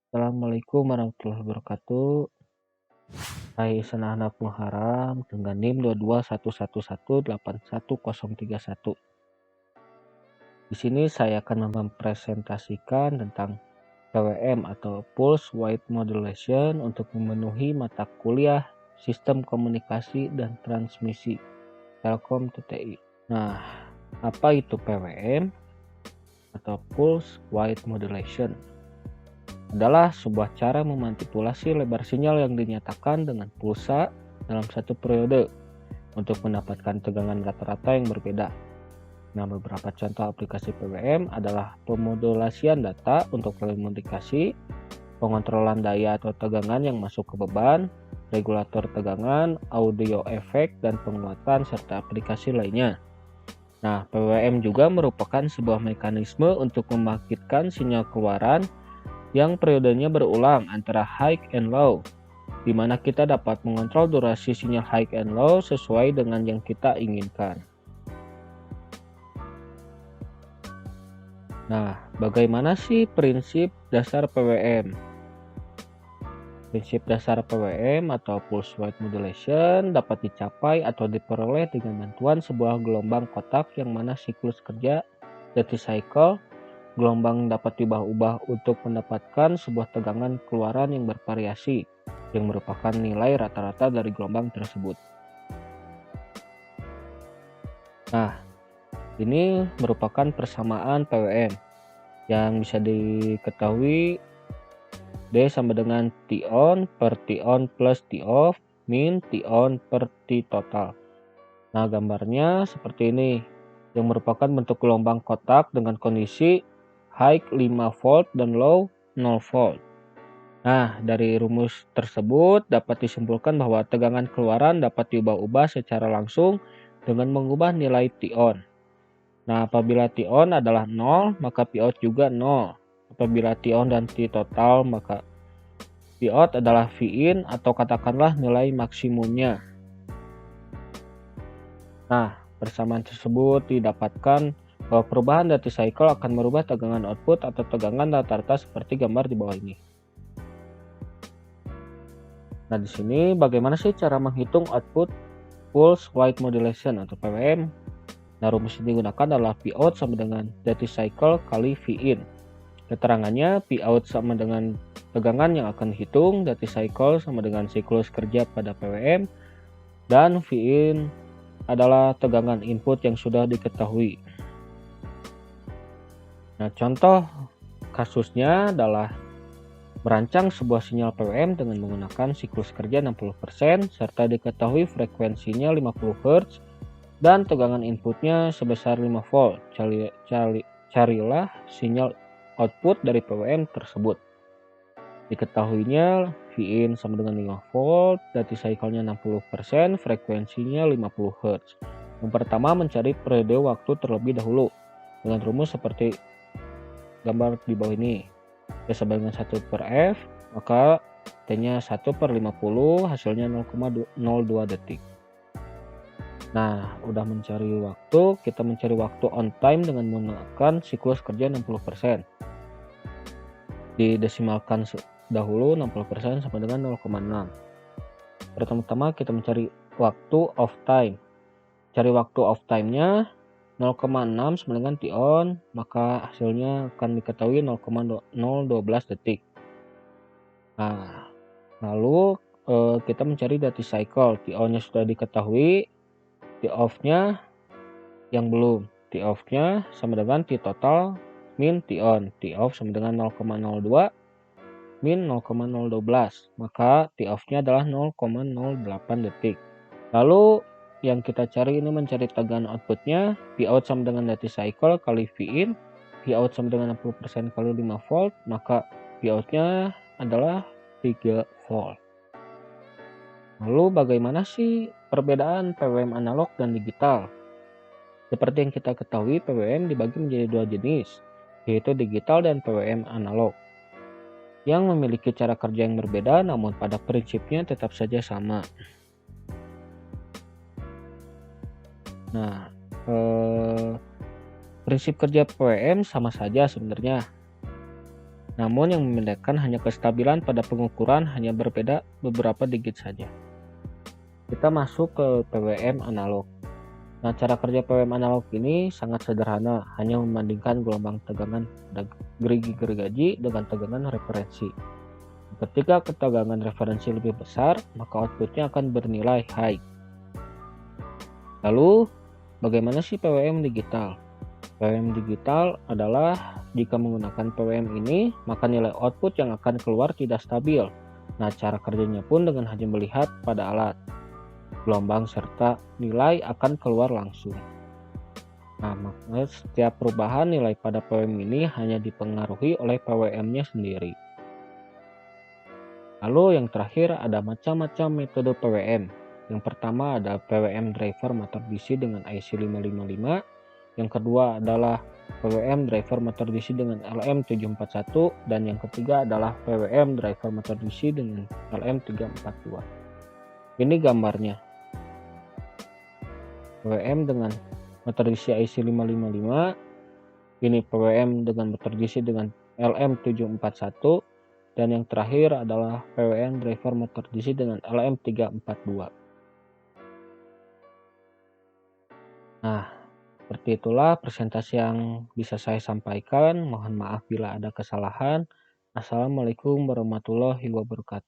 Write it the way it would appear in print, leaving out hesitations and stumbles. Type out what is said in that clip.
Assalamualaikum warahmatullahi wabarakatuh. Hai Sanahna Muharam dengan NIM 221118131. Di sini saya akan mempresentasikan tentang PWM atau Pulse Width Modulation untuk memenuhi mata kuliah Sistem Komunikasi dan Transmisi Telkom TTI. Nah, apa itu PWM atau Pulse Width Modulation? Adalah sebuah cara memanipulasi lebar sinyal yang dinyatakan dengan pulsa dalam satu periode untuk mendapatkan tegangan rata-rata yang berbeda. Nah, beberapa contoh aplikasi PWM adalah pemodulasian data untuk komunikasi, pengontrolan daya atau tegangan yang masuk ke beban, regulator tegangan, audio efek, dan penguatan serta aplikasi lainnya. Nah, PWM juga merupakan sebuah mekanisme untuk membangkitkan sinyal keluaran yang periodenya berulang antara high and low, di mana kita dapat mengontrol durasi sinyal high and low sesuai dengan yang kita inginkan. Nah, bagaimana sih prinsip dasar PWM? Prinsip dasar PWM atau Pulse Width Modulation dapat dicapai atau diperoleh dengan bantuan sebuah gelombang kotak yang mana siklus kerja duty cycle gelombang dapat diubah-ubah untuk mendapatkan sebuah tegangan keluaran yang bervariasi, yang merupakan nilai rata-rata dari gelombang tersebut. Nah, ini merupakan persamaan PWM yang bisa diketahui D sama dengan T on per T on plus T off min T on per T total. Nah, gambarnya seperti ini, yang merupakan bentuk gelombang kotak dengan kondisi high 5 volt dan low 0 volt. Nah, dari rumus tersebut dapat disimpulkan bahwa tegangan keluaran dapat diubah-ubah secara langsung dengan mengubah nilai T-on. Nah, apabila T-on adalah 0, maka P-out juga 0. Apabila T-on dan T-total, maka P-out adalah V-in atau katakanlah nilai maksimumnya. Nah, persamaan tersebut didapatkan bahwa perubahan duty cycle akan merubah tegangan output atau tegangan rata-rata seperti gambar di bawah ini. Nah, di sini bagaimana sih cara menghitung output Pulse Width Modulation atau PWM? Nah, rumus yang digunakan adalah Pout sama dengan duty cycle kali Vin. Keterangannya, Pout sama dengan tegangan yang akan dihitung, duty cycle sama dengan siklus kerja pada PWM, dan Vin adalah tegangan input yang sudah diketahui. Nah, contoh kasusnya adalah merancang sebuah sinyal PWM dengan menggunakan siklus kerja 60% serta diketahui frekuensinya 50 Hz dan tegangan inputnya sebesar 5 volt. Carilah sinyal output dari PWM tersebut. Diketahuinya Vin sama dengan 5 volt, duty cycle-nya 60%, frekuensinya 50 Hz. Yang pertama, mencari periode waktu terlebih dahulu dengan rumus seperti gambar di bawah ini. T sama dengan 1 per F, maka T-nya 1 per 50, hasilnya 0,02 detik. Nah, udah mencari waktu, kita mencari waktu on time dengan menggunakan siklus kerja 60%. Didesimalkan dahulu 60% sama dengan 0,6. Pertama-tama kita mencari waktu off time. Cari waktu off time-nya 0,6 sama dengan T-on, maka hasilnya akan diketahui 0,012 detik. Nah, lalu kita mencari duty cycle. T-on-nya sudah diketahui, T-off-nya yang belum. T-off-nya sama dengan T-total min T-on. T-off sama dengan 0,02 min 0,012, maka T-off-nya adalah 0,08 detik. Lalu yang kita cari ini mencari tegangan outputnya, Pout sama dengan duty cycle kali Vin, Pout sama dengan 60% kali 5 volt, maka Pout-nya adalah 3 volt. Lalu bagaimana sih perbedaan PWM analog dan digital? Seperti yang kita ketahui, PWM dibagi menjadi dua jenis, yaitu digital dan PWM analog, yang memiliki cara kerja yang berbeda namun pada prinsipnya tetap saja sama. Nah, prinsip kerja PWM sama saja sebenarnya. Namun yang membedakan hanya kestabilan pada pengukuran, hanya berbeda beberapa digit saja. Kita masuk ke PWM analog. Nah, cara kerja PWM analog ini sangat sederhana, hanya membandingkan gelombang tegangan gerigi-gergaji dengan tegangan referensi. Ketika ketegangan referensi lebih besar, maka outputnya akan bernilai high. Lalu, bagaimana sih PWM digital? PWM digital adalah jika menggunakan PWM ini, maka nilai output yang akan keluar tidak stabil. Nah, cara kerjanya pun dengan hanya melihat pada alat, gelombang serta nilai akan keluar langsung. Nah, maka setiap perubahan nilai pada PWM ini hanya dipengaruhi oleh PWM-nya sendiri. Lalu yang terakhir ada macam-macam metode PWM. Yang pertama ada PWM driver motor DC dengan IC555. Yang kedua adalah PWM driver motor DC dengan LM741. Dan yang ketiga adalah PWM driver motor DC dengan LM342. Ini gambarnya. PWM dengan motor DC IC555. Ini PWM dengan motor DC dengan LM741. Dan yang terakhir adalah PWM driver motor DC dengan LM342. Nah, seperti itulah presentasi yang bisa saya sampaikan. Mohon maaf bila ada kesalahan. Assalamualaikum warahmatullahi wabarakatuh.